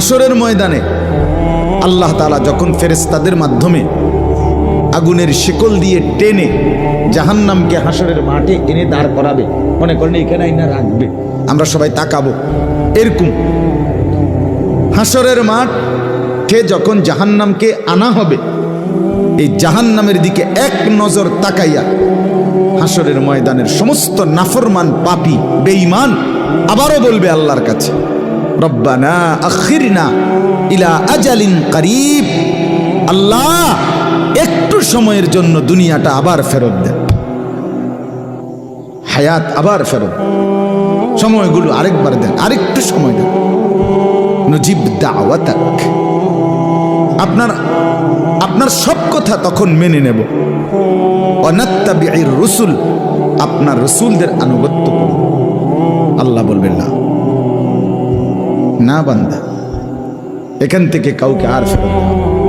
হাসরের ময়দানে আল্লাহ তাআলা যখন ফেরেশতাদের মাধ্যমে আগুনের শিকল দিয়ে টেনে জাহান্নামকে হাসরের মাঠে এনে দাঁড় করাবে, মনে করেন এখানে আইনা রাখবে, আমরা সবাই তাকাবো, এরকম হাসরের মাঠে যখন জাহান্নামকে আনা হবে, এই জাহান্নামের দিকে এক নজর তাকাইয়া হাসরের ময়দানের সমস্ত নাফরমান পাপী বেঈমান আবারও বলবে আল্লাহর কাছে, রব্বানা আখিরনা ইলা আজালিন করিব, আল্লাহ একটু সময়ের জন্য দুনিয়াটা আবার ফেরত দেন, হায়াত আবার ফেরত, সময়গুলো আরেকবার দেন, আরেকটু সময় দেন, নজিব দাওয়াতাক, আপনার সব কথা তখন মেনে নেব, অনাত্তাবিউর রসুল, আপনার রসুলদের আনুগত্য করব। আল্লাহ বলবেন না, না বান্দা, এখান থেকে কাউকে আর ফেরত দেব না।